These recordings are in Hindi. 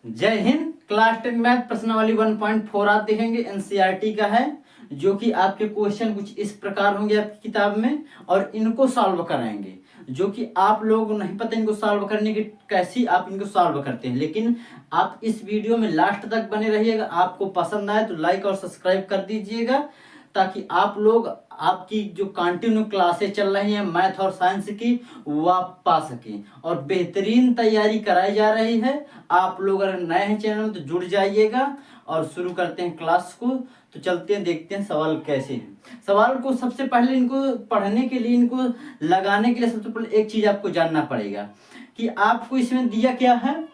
जय हिंद। क्लास 10 मैथ प्रश्नावली 1.4 आप देखेंगे, एनसीईआरटी का है, जो कि आपके क्वेश्चन कुछ इस प्रकार होंगे आपकी किताब में और इनको सॉल्व कराएंगे, जो कि आप लोग नहीं पता इनको सॉल्व करने की कैसी आप इनको सॉल्व करते हैं। लेकिन आप इस वीडियो में लास्ट तक बने रहिएगा। आपको पसंद आए तो लाइक और सब्सक्राइब कर दीजिएगा, ताकि आप लोग आपकी जो कंटिन्यू क्लासेस चल रही हैं मैथ और साइंस की वो आप पा सकें, और बेहतरीन तैयारी कराई जा रही है। आप लोग अगर नए हैं चैनल में तो जुड़ जाइएगा। और शुरू करते हैं क्लास को। तो चलते हैं, देखते हैं सवाल कैसे हैं। सवाल को सबसे पहले इनको पढ़ने के लिए, इनको लगाने के लिए सबसे पहले एक चीज आपको जानना पड़ेगा कि आपको इसमें दिया क्या है।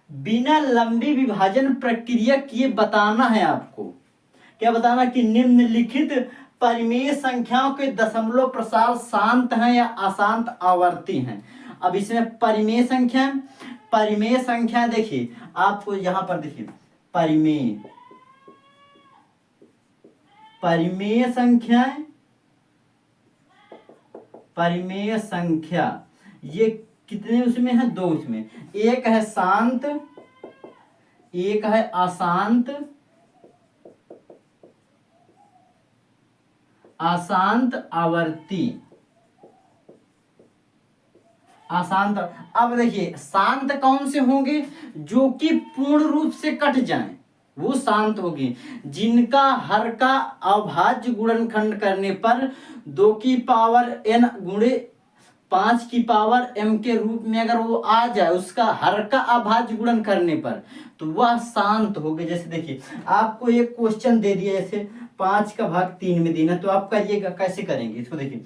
बिना लंबी विभाजन प्रक्रिया किए बताना है आपको। क्या बताना कि निम्नलिखित परिमेय संख्याओं के दशमलव प्रसार शांत हैं या अशांत आवर्ती हैं। अब इसमें परिमेय संख्या देखिए, आपको यहां पर देखिए परिमेय संख्या ये कितने उसमें है? दो उसमें, एक है शांत, एक है अशांत आवर्ती। अशांत, अब देखिए शांत कौन से होंगे? जो कि पूर्ण रूप से कट जाएं, वो शांत होगी। जिनका हर का अभाज्य गुणनखंड करने पर 2 की पावर n गुणे 5 की पावर m के रूप में अगर वो आ जाए, उसका हर का अभाज्य गुणन करने पर, तो वह शांत हो गए। जैसे देखिए आपको एक क्वेश्चन दे दिया, जैसे 5 का भाग 3 में देना, तो आप करिएगा कैसे करेंगे इसको। देखिए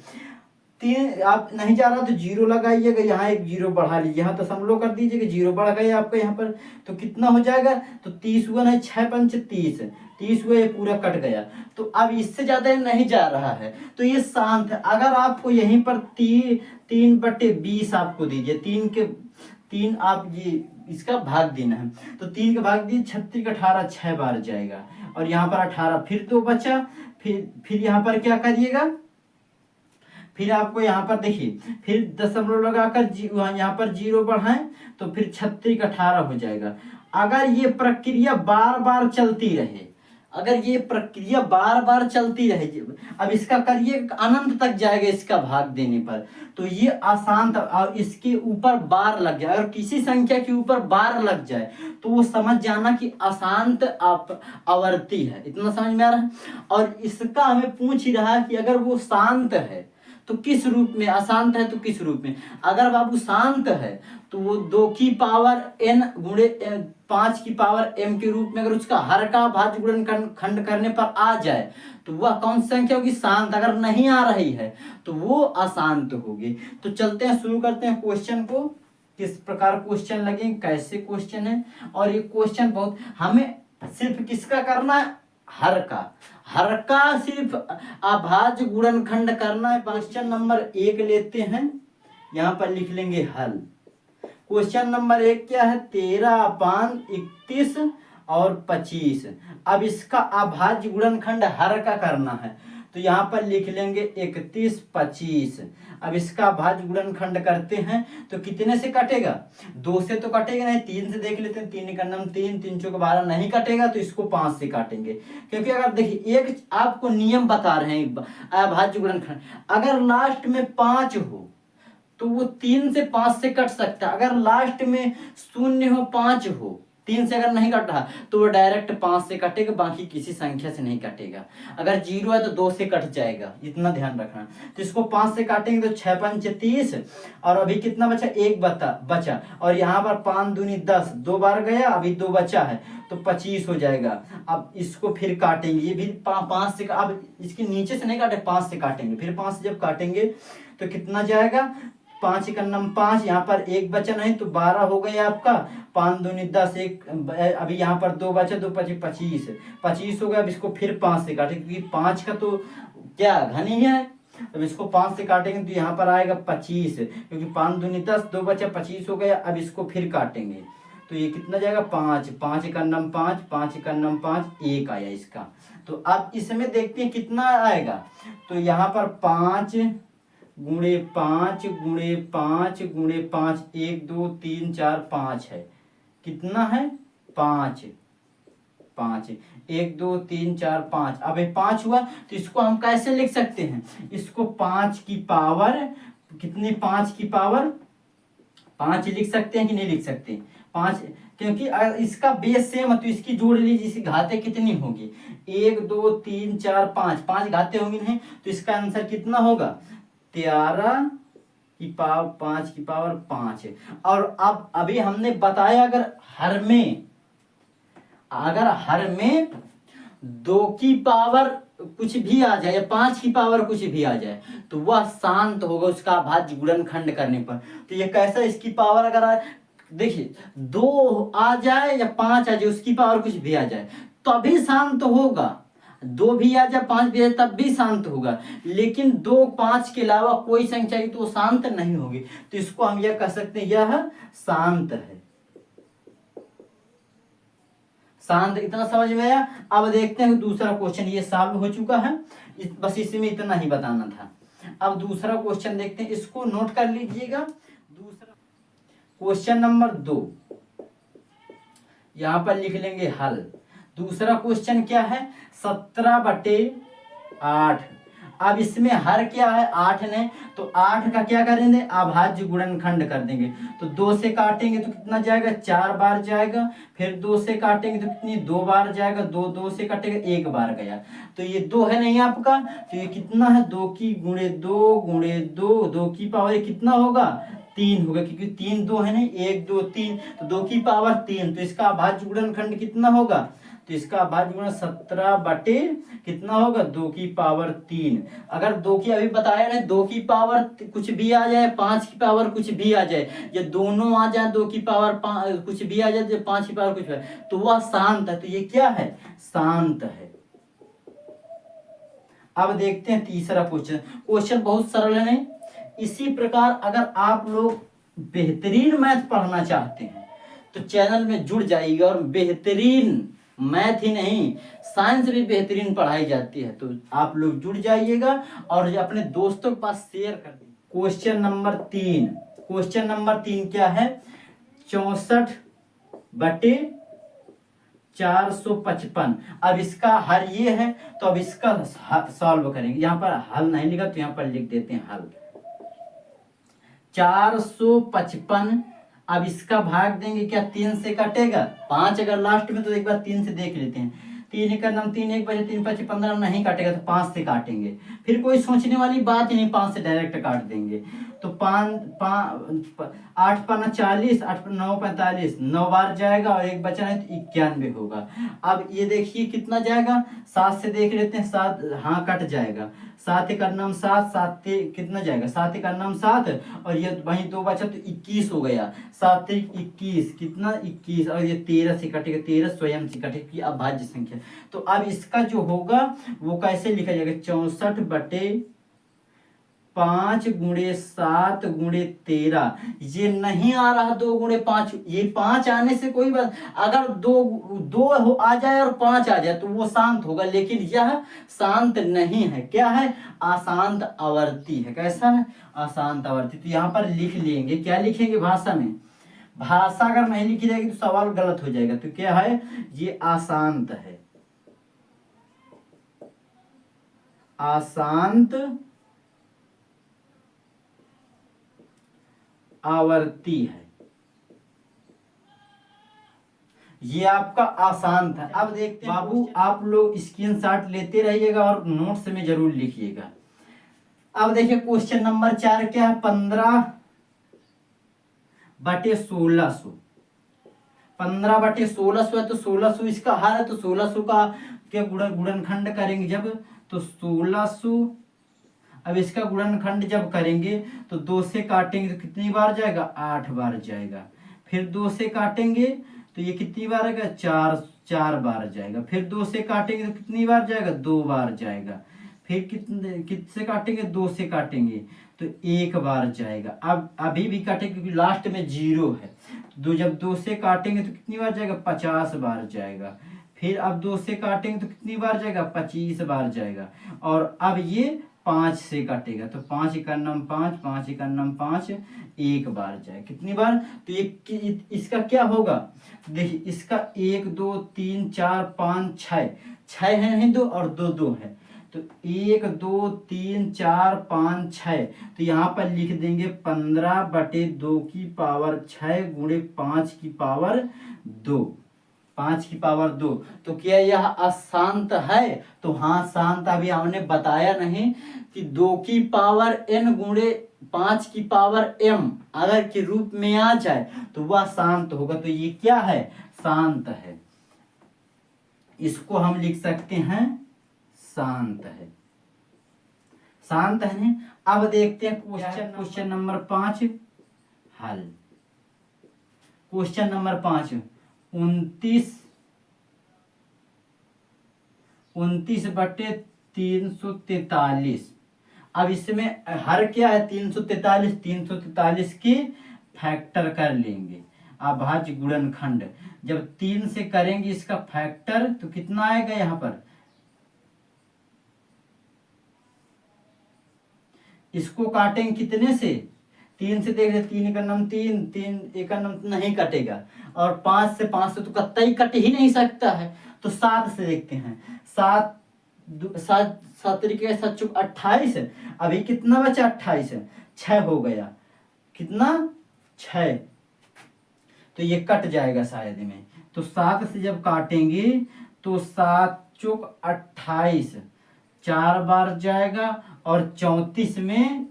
3 आप नहीं जा रहा तो 0 लगाइएगा, यहाँ एक 0 बढ़ा लीजिए, यहाँ दशमलव कर दीजिएगा, 0 बढ़ गया आपका यहाँ पर, तो कितना हो जाएगा? तो 30 हुआ, नहीं 6 पंच 30, 30 हुआ, ये पूरा कट गया। तो अब इससे ज्यादा नहीं जा रहा है, तो ये शांत है। अगर आपको यहीं पर 3/20 आपको दीजिए, 3 आप ये इसका भाग देना है, तो 3 का भाग दिए 36 का 18 6 बार जाएगा, और यहाँ पर 18 फिर तो बचा। फिर यहाँ पर क्या करिएगा, फिर आपको यहाँ पर देखिए, फिर दशमलव लगाकर यहाँ पर 0 बढ़ाएं, तो फिर 36 का 18 हो जाएगा। अगर ये प्रक्रिया बार बार चलती रहे, अब इसका करिए अनंत तक जाएगा इसका भाग देने पर, तो ये अशांत, और इसके ऊपर बार लग जाए, अगर किसी संख्या के ऊपर बार लग जाए तो वो समझ जाना कि अशांत आवर्ती है। इतना समझ में आ रहा है? और इसका हमें पूछ ही रहा कि अगर वो शांत है तो किस रूप में, अशांत है तो किस रूप में। अगर बाबू शांत है तो वो 2 की पावर n गुणे 5 की पावर m के रूप में अगर उसका हर का भाज्य गुणनखंड करने पर आ जाए, तो वह कौन सी संख्या होगी? शांत। अगर नहीं आ रही है तो वो अशांत होगी। तो चलते हैं, शुरू करते हैं क्वेश्चन को। किस प्रकार क्वेश्चन लगे, कैसे क्वेश्चन है। और ये क्वेश्चन बहुत हमें सिर्फ किसका करना है? हर का सिर्फ अभाज्य गुणनखंड करना है। क्वेश्चन नंबर 1 लेते हैं, यहां पर लिख लेंगे हल। क्वेश्चन नंबर 1 क्या है? 13/31 और 25। अब इसका अभाज्य गुणनखंड हर का करना है, तो यहाँ पर लिख लेंगे 31 25। अब इसका भाज्य गुणनखंड करते हैं तो कितने से कटेगा? 2 से तो कटेगा नहीं, 3 से देख लेते हैं। 3 का नाम 3, 3 चौक 12 नहीं कटेगा, तो इसको 5 से काटेंगे। क्योंकि अगर देखिए एक आपको नियम बता रहे हैं अभाज्य गुणनखंड, अगर लास्ट में 5 हो तो वो 3 से 5 से कट सकता है। अगर लास्ट में 0 हो, 5 हो, 3 से अगर नहीं कट रहा तो वो डायरेक्ट 5 से कटेगा, बाकी किसी संख्या से नहीं कटेगा। अगर 0 है तो 2 से कट जाएगा, इतना ध्यान रखना। तो इसको 5 से काटेंगे तो 6 पंच 30, और अभी कितना बचा? 1 बचा, और यहाँ पर 5 दूनी 10, 2 बार गया, अभी 2 बचा है, तो 25 हो जाएगा। अब इसको फिर काटेंगे, ये भी 5 से, अब इसके नीचे से नहीं काटे, 5 से काटेंगे। फिर 5 से जब काटेंगे तो कितना जाएगा? 5 का नम 5, यहाँ पर 1 बचा नहीं तो 12 हो गया आपका। 5 दूनी 10, 1 अभी यहाँ पर 2 बचा, 2 25 25 हो गया। अब इसको फिर 5 से काटेंगे, क्योंकि 5 का तो क्या घन ही है। अब इसको 5 से काटेंगे तो यहाँ पर आएगा 25, क्योंकि 5 दूनी 10, 2 बचा, 25 हो गया। अब इसको फिर काटेंगे तो ये कितना जाएगा? 5, 5 का नम 5, 5 का नम 5, 1 आया इसका। तो अब इसमें देखते हैं कितना आएगा। तो यहाँ पर 5 गुणे 5 गुणे 5 गुणे 5, 1 2 3 4 5 है। कितना है 5, 5 1 2 3 4 5। अब ये 5 हुआ तो इसको हम कैसे लिख सकते हैं, इसको 5 की पावर कितनी, 5 की पावर 5 लिख सकते हैं कि नहीं लिख सकते 5, क्योंकि अगर इसका बेस सेम है तो इसकी जोड़ लीजिए, इसकी घातें कितनी होगी 1 2 3 4 5, 5 घातें होंगी नहीं, तो इसका आंसर कितना होगा 13 की पावर 5 की पावर 5। और अब अभी हमने बताया अगर हर में 2 की पावर कुछ भी आ जाए या 5 की पावर कुछ भी आ जाए तो वह शांत होगा उसका अभाज्य गुणनखंड करने पर। तो ये कैसा, इसकी पावर अगर देखिए 2 आ जाए या 5 आ जाए, उसकी पावर कुछ भी आ जाए तभी शांत होगा, 2 भी आ जाए 5 भी आ जाए तब भी शांत होगा, लेकिन 2 5 के अलावा कोई संख्या की तो शांत नहीं होगी। तो इसको हम यह कह सकते हैं यह शांत है, शांत। इतना समझ में आया। अब देखते हैं दूसरा क्वेश्चन, ये सॉल्व हो चुका है, बस इसमें इतना ही बताना था। अब दूसरा क्वेश्चन देखते हैं, इसको नोट कर लीजिएगा। दूसरा क्वेश्चन नंबर 2 यहां पर लिख लेंगे हल। दूसरा क्वेश्चन क्या है 17/8। अब इसमें हर क्या है 8 ने, तो 8 का क्या करेंगे अभाज्य गुणनखंड कर देंगे। तो 2 से काटेंगे तो कितना जाएगा 4 बार जाएगा, फिर 2 से काटेंगे तो कितनी 2 बार जाएगा, 2 से काटेंगे 1 बार गया। तो ये 2 है नहीं आपका, तो ये कितना है 2 की गुणे 2 गुणे 2, 2 की पावर कितना होगा 3 होगा, क्योंकि 3 2 है नहीं, 1 2 3, तो 2 की पावर 3। तो इसका अभाज्य गुणनखंड कितना होगा, तो इसका अभाज्य गुणन 17 बटे कितना होगा 2 की पावर 3। अगर 2 की अभी बताया ना 2 की पावर कुछ भी आ जाए, 5 की पावर कुछ भी आ जाए, या दोनों आ जाए 2 की पावर कुछ भी आ जाए, 5 की पावर कुछ भी, तो वह शांत है। तो ये क्या है शांत है। अब देखते हैं तीसरा क्वेश्चन। क्वेश्चन बहुत सरल है। इसी प्रकार अगर आप लोग बेहतरीन मैथ पढ़ना चाहते हैं तो चैनल में जुड़ जाइएगा, और बेहतरीन मैथ ही नहीं साइंस भी बेहतरीन पढ़ाई जाती है, तो आप लोग जुड़ जाइएगा और अपने दोस्तों के पास शेयर कर दीजिए। क्वेश्चन नंबर 3, क्वेश्चन नंबर 3 क्या है 64/455। अब इसका हल ये है, तो अब इसका सॉल्व करेंगे। यहाँ पर हल नहीं लिखा तो यहाँ पर लिख देते हैं हल 455। अब इसका भाग देंगे क्या 3 से कटेगा 5 अगर लास्ट में, तो एक बार 3 से देख लेते हैं। 3 का नाम 3 1 बजे 3 5 15 नहीं काटेगा तो 5 से काटेंगे, फिर कोई सोचने वाली बात ही नहीं, 5 से डायरेक्ट काट देंगे। तो 8 5 40, 8 9 45, 9 बार जाएगा और एक बचा है तो 91 होगा। अब ये देखिए कितना जाएगा, 7 से देख लेते हैं, 7 हाँ कट जाएगा, 7 का नाम 7, 7 कितना जाएगा 7 का नाम 7, और ये वहीं 2 बचा तो 21 हो गया, 7 21 कितना 21, और ये 13 से कटेगा, 13 स्वयं से कटेगी अभाज्य संख्या। तो अब इसका जो होगा वो कैसे लिखा जाएगा 64/5 गुणे 7 गुणे 13। ये नहीं आ रहा 2 गुणे 5, ये 5 आने से कोई बात, अगर 2 आ जाए और 5 आ जाए तो वो शांत होगा, लेकिन यह शांत नहीं है। क्या है अशांत आवर्ती है। कैसा है अशांत आवर्ती। तो यहाँ पर लिख लेंगे, क्या लिखेंगे भाषा में, भाषा अगर नहीं लिखी जाएगी तो सवाल गलत हो जाएगा। तो क्या है ये अशांत है, अशांत आवर्ती है, ये आपका अशांत है। अब देखते हैं बाबू, आप लोग स्क्रीनशॉट लेते रहिएगा और नोट्स में जरूर लिखिएगा। अब देखिए क्वेश्चन नंबर 4 क्या है 15/1600। 15/1600 है तो 1600 इसका हल है, तो 1600 का क्या गुणनखंड करेंगे जब, तो 1600। अब इसका गुणनखंड जब करेंगे तो 2 से काटेंगे तो कितनी बार जाएगा 8 बार जाएगा, फिर 2 से काटेंगे तो ये कितनी बार आएगा 4 बार जाएगा, फिर 2 से काटेंगे तो कितनी बार जाएगा 2 बार जाएगा, फिर कितने काटेंगे 2 से काटेंगे तो 1 बार जाएगा। अब अभी भी काटेंगे क्योंकि लास्ट में 0 है, तो जब 2 से काटेंगे तो कितनी बार जाएगा 50 बार जाएगा, फिर अब 2 से काटेंगे तो कितनी बार जाएगा 25 बार जाएगा, और अब ये 5 से काटेगा, तो 5 एका नम 5, 5 एका नम 5, एक बार जाए। कितनी बार? तो ये इसका क्या होगा, देखिए इसका 1 2 3 4 5 6, 6 है नहीं दो, और दो दो है, तो 1 2 3 4 5 6, तो यहाँ पर लिख देंगे 15/2 की पावर 6 गुणे 5 की पावर 2, 5 की पावर 2। तो क्या यह अशांत है? तो हाँ शांत। अभी हमने बताया नहीं कि 2 की पावर n गुणे 5 की पावर m अगर के रूप में आ जाए तो वह शांत होगा। तो ये क्या है? शांत है। इसको हम लिख सकते हैं शांत है। शांत है नहीं। अब देखते हैं क्वेश्चन नंबर 5 हल। Question number 5, 29/343। अब इसमें हर क्या है? 343, 343 की फैक्टर कर लेंगे। अभाज्य गुणनखंड जब 3 से करेंगे इसका फैक्टर तो कितना आएगा? यहाँ पर इसको काटेंगे कितने से? 3 से। देख रहे 3 का नम 3, 3 एक नम नहीं कटेगा, और 5 से तो कतई कट ही नहीं सकता है। तो 7 से देखते हैं। 7 7 7 तरीके 7 चुक 28। अभी कितना बचा? 28 है, 6 हो गया। कितना? 6। तो ये कट जाएगा शायद में। तो 7 से जब काटेंगे तो 7 चुक 28 4 बार जाएगा, और 34 में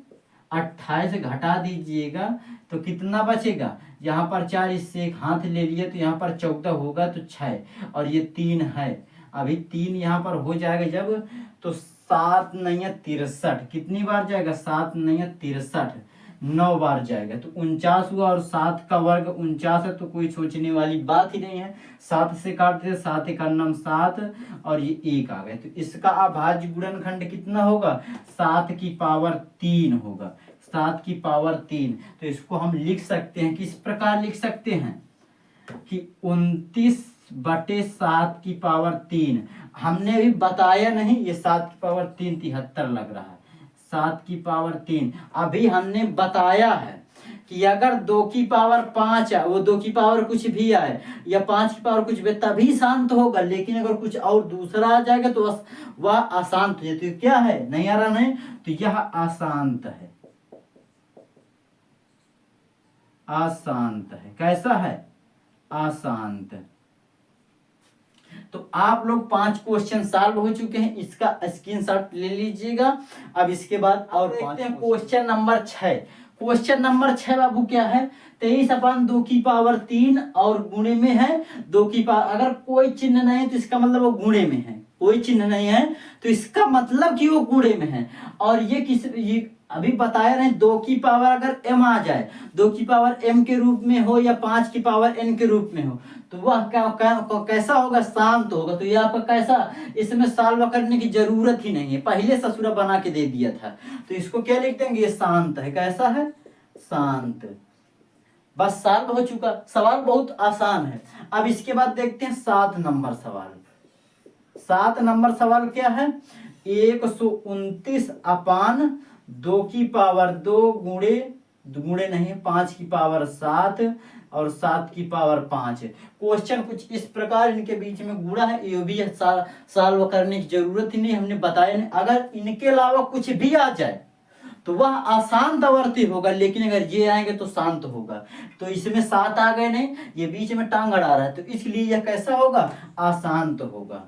28 घटा दीजिएगा तो कितना बचेगा? यहाँ पर 4, इससे एक हाथ ले लिए तो यहाँ पर 14 होगा, तो 6, और ये 3 है। अभी 3 यहाँ पर हो जाएगा जब, तो 7 9 63। कितनी बार जाएगा? 7 9 63, 9 बार जाएगा, तो 49 हुआ। और 7 का वर्ग 49 है, तो कोई सोचने वाली बात ही नहीं है। 7 से काटते थे, 7 एका नम 7, और ये 1 आ गया। तो इसका अभाज्य गुणनखंड कितना होगा? 7 की पावर 3 होगा। 7 की पावर 3। तो इसको हम लिख सकते हैं, किस प्रकार लिख सकते हैं कि 29/7 की पावर 3। हमने अभी बताया नहीं, ये 7 की पावर 3 73 लग रहा है। 7 की पावर 3 अभी हमने बताया है कि अगर 2 की पावर 5 है, वो 2 की पावर कुछ भी आए या 5 की पावर कुछ भी, तभी शांत होगा। लेकिन अगर कुछ और दूसरा आ जाएगा तो वह अशांत हो जाती है। तो क्या है? नहीं आ रहा नहीं, तो यह अशांत है। अशांत है। कैसा है? अशांत। तो आप लोग 5 क्वेश्चन सॉल्व हो चुके हैं, इसका स्क्रीनशॉट ले लीजिएगा। अब इसके बाद और देखते हैं क्वेश्चन नंबर 6। क्वेश्चन नंबर 6 बाबू क्या है? 23/2 की पावर 3 और गुणे में है 2 की पावर। अगर कोई चिन्ह नहीं है तो इसका मतलब वो गुणे में है। कोई चिन्ह नहीं है तो इसका मतलब कि वो गुणे में है। और ये अभी बताया नहीं, 2 की पावर अगर m आ जाए, 2 की पावर m के रूप में हो या 5 की पावर n के रूप में हो, तो वह कैसा होगा? शांत होगा। तो ये आपका कैसा? इसमें सॉल्व करने की जरूरत ही नहीं है, पहले ससुरा बना के दे दिया था। तो इसको क्या लिख देंगे? ये शांत है। कैसा है? शांत। बस सॉल्व हो चुका। सवाल बहुत आसान है। अब इसके बाद देखते हैं 7 नंबर सवाल। 7 नंबर सवाल क्या है? 129/2 की पावर 2 गुणे नहीं 5 की पावर 7 और 7 की पावर 5 है। क्वेश्चन कुछ इस प्रकार इनके बीच में गुणा है। ये भी सॉल्व करने की जरूरत ही नहीं, हमने बताया नहीं। अगर इनके अलावा कुछ भी आ जाए तो वह अशांत आवर्ती होगा, लेकिन अगर ये आएंगे तो शांत होगा। तो इसमें 7 आ गए नहीं, ये बीच में टांग अड़ा रहा है, तो इसलिए यह कैसा होगा? अशांत होगा।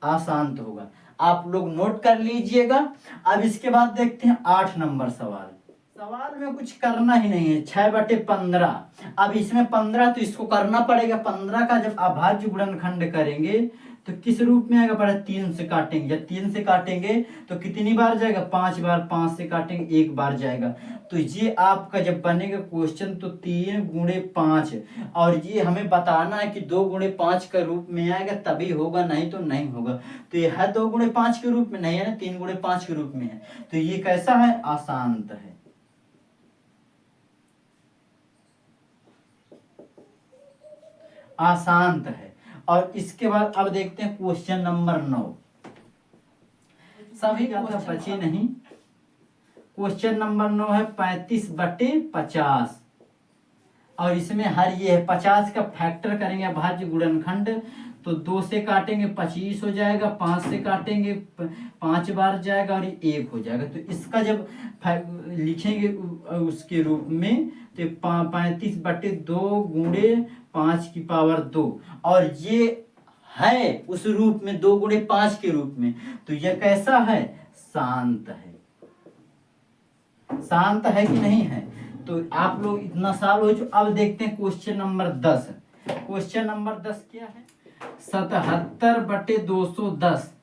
अशांत होगा। आप लोग नोट कर लीजिएगा। अब इसके बाद देखते हैं 8 नंबर सवाल। सवाल में कुछ करना ही नहीं है। 6/15। अब इसमें 15 तो इसको करना पड़ेगा। 15 का जब अभाज्य गुणनखंड करेंगे तो किस रूप में आएगा? पहले 3 से काटेंगे। जब 3 से काटेंगे तो कितनी बार जाएगा? 5 बार। 5 से काटेंगे 1 बार जाएगा। तो ये आपका जब बनेगा क्वेश्चन तो 3 गुणे 5, और ये हमें बताना है कि 2 गुणे 5 का रूप में आएगा तभी होगा, नहीं तो नहीं होगा। तो ये है 2 गुणे 5 के रूप में नहीं है ना, 3 गुणे 5 के रूप में है। तो ये कैसा है? अशांत है। अशांत है। और इसके बाद अब देखते हैं क्वेश्चन नंबर 9। सभी ज्यादा बचे नहीं। क्वेश्चन नंबर 9 है 35/50 और इसमें हर ये है 50 का फैक्टर करेंगे अभाज्य गुणनखंड, तो 2 से काटेंगे 25 हो जाएगा, 5 से काटेंगे 5 बार जाएगा और 1 हो जाएगा। तो इसका जब लिखेंगे उसके रूप में तो 35/2 गुणे 5⁵2 और ये है उस रूप में 2 गुणे 5 के रूप में। तो यह कैसा है? शांत है। शांत है कि नहीं है? तो आप लोग इतना साल हो चुका। अब देखते हैं क्वेश्चन नंबर 10। क्वेश्चन नंबर 10 क्या है? 77/210।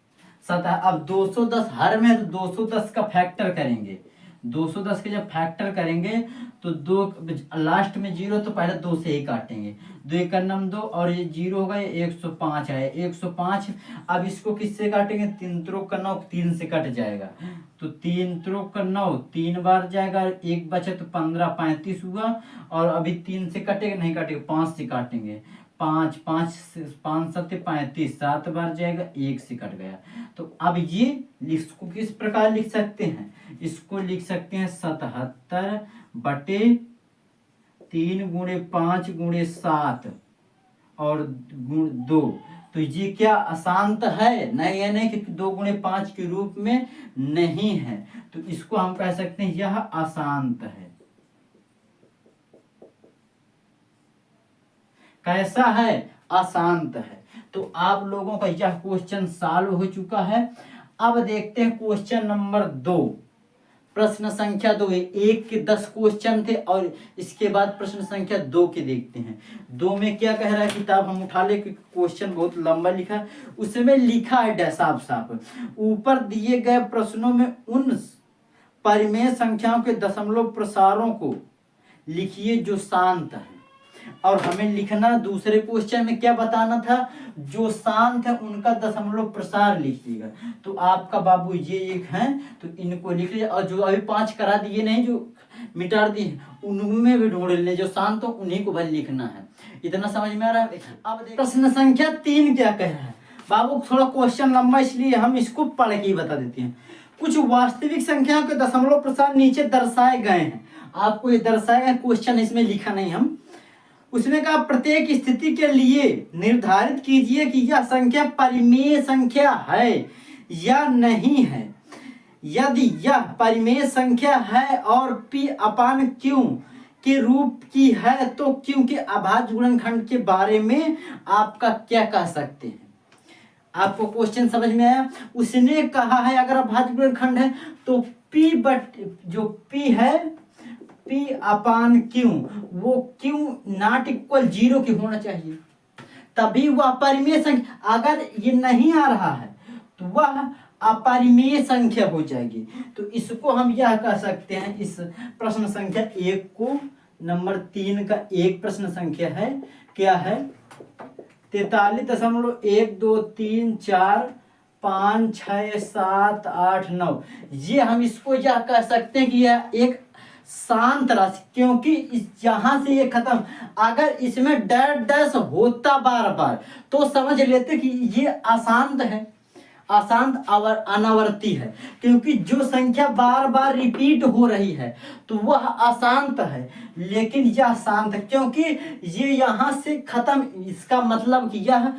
अब 210 हर में, तो 210 का फैक्टर करेंगे। 210 के जब फैक्टर करेंगे तो 2 लास्ट में 0, तो पहले 2 से ही काटेंगे। 2 1 2 और ये 0 होगा, ये 105 है। 105 अब इसको किससे काटेंगे? 3 त्रोक 9, 3 से कट जाएगा। तो 3 त्रोक 9 3 बार जाएगा, 1 बचे तो 15 35 हुआ। और अभी 3 से कटेगा नहीं, काटेगा 5 से काटेंगे। 5 5 7 35 7 बार जाएगा, 1 से कट गया। तो अब ये इसको किस प्रकार लिख सकते हैं? इसको लिख सकते हैं 77/3 गुणे 5 गुणे 7 और 2। तो ये क्या अशांत है? नहीं है, नहीं, क्योंकि 2 गुणे 5 के रूप में नहीं है। तो इसको हम कह सकते हैं यह अशांत है। कैसा है? अशांत है। तो आप लोगों का यह क्वेश्चन सॉल्व हो चुका है। अब देखते हैं क्वेश्चन नंबर 2। प्रश्न संख्या 2 है। 1 के 10 क्वेश्चन थे और इसके बाद प्रश्न संख्या 2 के देखते हैं। 2 में क्या कह रहा है? किताब हम उठा ले, क्वेश्चन बहुत लंबा लिखा है। उसमें लिखा है साफ साफ, ऊपर दिए गए प्रश्नों में उन परिमेय संख्याओं के दशमलव प्रसारों को लिखिए जो शांत है। और हमें लिखना दूसरे क्वेश्चन में क्या बताना था? जो शांत है उनका दशमलव प्रसार लिखिएगा। तो आपका बाबू ये एक है, तो इनको लिख लीजिए। और जो अभी 5 करा दिए नहीं, जो मिटा दिए, उनमें भी ढूंढ ले, जो शांत हो उन्हीं को भाई लिखना है। इतना समझ में आ रहा है? अब प्रश्न संख्या 3 क्या कह रहा है? बाबू थोड़ा क्वेश्चन लंबा, इसलिए हम इसको पढ़ के ही बता देते हैं। कुछ वास्तविक संख्याओं के दशमलव प्रसार नीचे दर्शाए गए हैं। आपको ये दर्शाए गए क्वेश्चन इसमें लिखा नहीं हम। उसमें कहा प्रत्येक स्थिति के लिए निर्धारित कीजिए कि यह संख्या परिमेय संख्या है या नहीं है। यदि यह परिमेय संख्या है और p/q के रूप की है तो q के अभाज्य गुणनखंड के बारे में आपका क्या कह सकते हैं? आपको क्वेश्चन समझ में आया? उसने कहा है अगर अभाज्य गुणनखंड है तो जो p है p/q, वो q नॉट इक्वल 0 की होना चाहिए, तभी वह परिमेय संख्या। अगर ये नहीं आ रहा है तो वह अपरिमेय संख्या हो जाएगी। तो इसको हम यह कह सकते हैं, इस प्रश्न संख्या 1 को, नंबर 3 का एक प्रश्न संख्या है, क्या है? 43.123456789। ये हम इसको यह कह सकते हैं कि यह एक शांत राशि, क्योंकि यहां से ये खत्म। अगर इसमें डैश डैश होता बार बार तो समझ लेते कि ये अशांत है, अशांत अनावर्ती है। क्योंकि जो संख्या बार बार रिपीट हो रही है तो वह अशांत है, लेकिन यह शांत है क्योंकि ये यहां से खत्म। इसका मतलब कि यह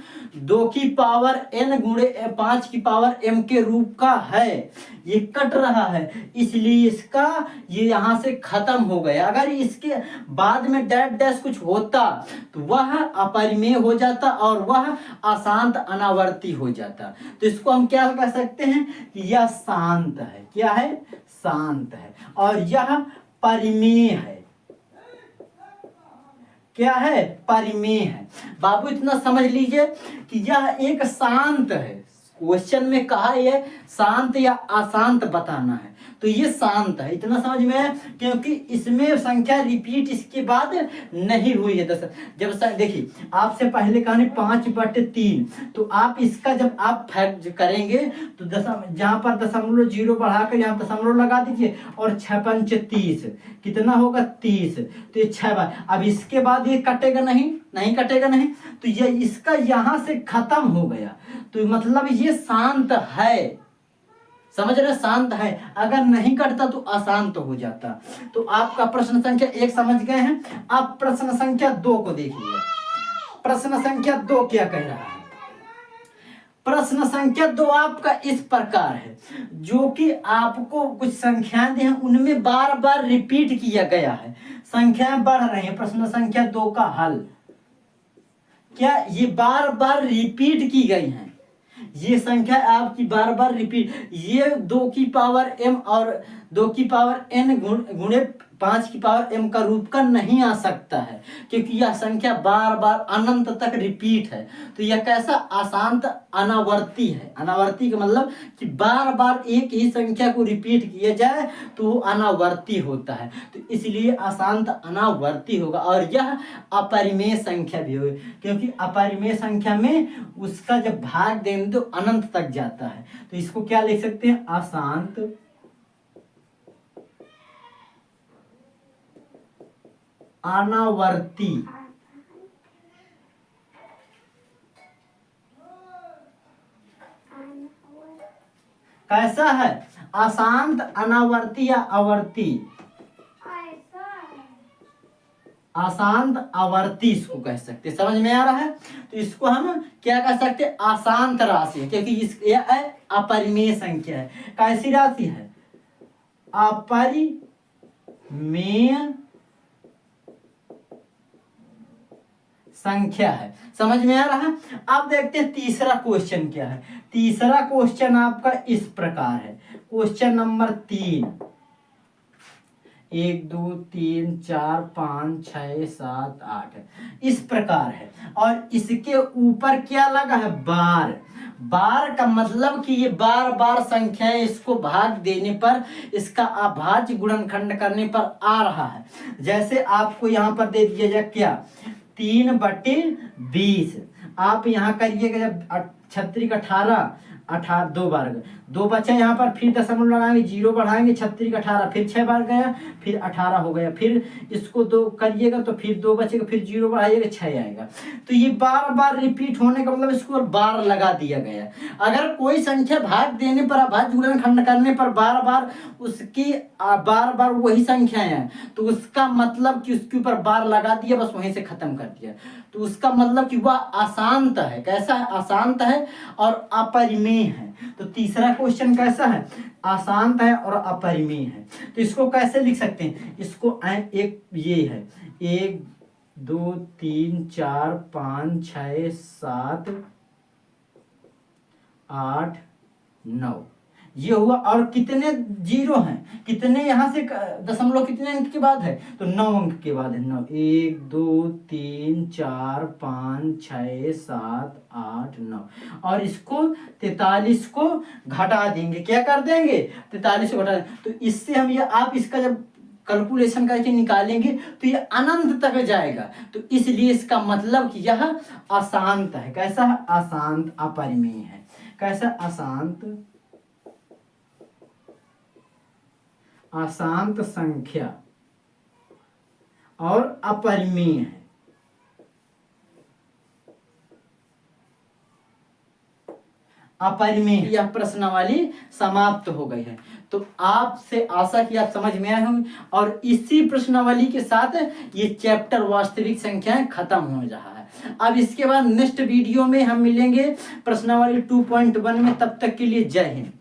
2 की पावर n गुणे 5 की पावर m के रूप का है, ये कट रहा है, इसलिए इसका ये यहां से खत्म हो गया। अगर इसके बाद में डैश डैश कुछ होता तो वह अपरिमेय हो जाता और वह अशांत अनावर्ती हो जाता। तो इसको हम क्या कह सकते हैं कि यह शांत है। क्या है? शांत है। और यह परिमेय है। क्या है? परिमेय है। बाबू इतना समझ लीजिए कि यह एक शांत है। क्वेश्चन में कहा यह शांत या अशांत बताना है, तो ये शांत है। इतना समझ में है, क्योंकि इसमें संख्या रिपीट इसके बाद नहीं हुई है। जब देखिए आपसे पहले कहानी 5/3, तो आप इसका जब आप फैक्ट करेंगे तो जहां पर 0.0 बढ़ाकर यहाँ दशमलव लगा दीजिए और 6×5 = 30। कितना होगा? 30। तो ये 6 बार। अब इसके बाद ये कटेगा नहीं, नहीं कटेगा नहीं, तो ये इसका यहां से खत्म हो गया। तो मतलब ये शांत है। समझ रहे, शांत है, अगर नहीं कटता तो अशांत हो जाता। तो आपका प्रश्न संख्या 1 समझ गए हैं। अब प्रश्न संख्या 2 को देखिए। प्रश्न संख्या 2 क्या कह रहा है? प्रश्न संख्या 2 आपका इस प्रकार है, जो कि आपको कुछ संख्याएं दी हैं उनमें बार बार रिपीट किया गया है, संख्याएं बढ़ रही हैं। प्रश्न संख्या 2 का हल क्या, ये बार बार रिपीट की गई हैं, ये संख्या आपकी बार बार रिपीट, ये 2 की पावर m और 2 की पावर n गुणे 5 की पावर m का रूप का नहीं आ सकता है, क्योंकि यह संख्या बार बार अनंत तक रिपीट है। तो यह कैसा, अशांत अनावर्ती है। अनावर्ती का मतलब कि बार बार एक ही संख्या को रिपीट किया जाए तो वो अनावर्ती होता है, तो इसलिए अशांत अनावर्ती होगा। और यह अपरिमेय संख्या भी होगी, क्योंकि अपरिमेय संख्या में उसका जब भाग देंगे तो अनंत तक जाता है। तो इसको क्या लिख सकते हैं, अशांत अनावर्ती। कैसा है, अशांत अनावर्ती या आवर्ती, अशांत आवर्ती इसको कह सकते, समझ में आ रहा है। तो इसको हम क्या कह सकते हैं, अशांत राशि, क्योंकि यह अपरिमेय संख्या है। कैसी राशि है, अपरिमेय संख्या है। समझ में आ रहा है। अब देखते हैं तीसरा क्वेश्चन क्या है। तीसरा क्वेश्चन आपका इस प्रकार है, क्वेश्चन नंबर 3, 1 2 3 4 5 6 7 8 इस प्रकार है। और इसके ऊपर क्या लगा है, बार। बार का मतलब कि ये बार बार संख्याएं इसको भाग देने पर, इसका अभाज्य गुणनखंड करने पर आ रहा है। जैसे आपको यहाँ पर दे दिया जाए क्या, 3/20। आप यहाँ करिएगा जब 36 18 2 बार 2 बचा यहाँ पर, फिर दशमलव लगाएंगे, 0 बढ़ाएंगे, 36 18, फिर 6 बार गया, फिर 18 हो गया, फिर इसको 2 करिएगा तो फिर 2 बचेगा, फिर 0 बढ़ाइएगा, 6 आएगा। तो ये बार बार रिपीट होने का मतलब इसको बार लगा दिया गया। अगर कोई संख्या भाग देने पर, अभाज्य गुणनखंड करने पर बार बार उसकी बार बार वही संख्याएं हैं, तो उसका मतलब कि उसके ऊपर बार लगा दिया, बस वहीं से खत्म कर दिया। तो उसका मतलब कि वह अशांत है। कैसा है, अशांत है और अपरिमेय है। तो तीसरा क्वेश्चन कैसा है, अशांत है और अपरिमेय है। तो इसको कैसे लिख सकते हैं, इसको एक ये है 1 2 3 4 5 6 7 8 9 ये हुआ। और कितने 0 हैं, कितने यहाँ से दशमलव कितने अंक के बाद है, तो 9 अंक के बाद है। 9 1 2 3 4 5 6 7 8 9। और इसको 43 को घटा देंगे, क्या कर देंगे, 43 को घटा देंगे। तो इससे हम ये, आप इसका जब कैलकुलेशन करके निकालेंगे तो ये अनंत तक जाएगा। तो इसलिए इसका मतलब कि यह अशांत है। कैसा है, अशांत, अपरिमेय है। कैसा, अशांत, अशांत संख्या और अपरिमेय है। अपरिमेय। यह प्रश्नावली समाप्त हो गई है। तो आपसे आशा कि आप समझ में आए होंगे। और इसी प्रश्नावली के साथ ये चैप्टर वास्तविक संख्याएं खत्म हो रहा है। अब इसके बाद नेक्स्ट वीडियो में हम मिलेंगे प्रश्नावली 2.1 में। तब तक के लिए जय हिंद।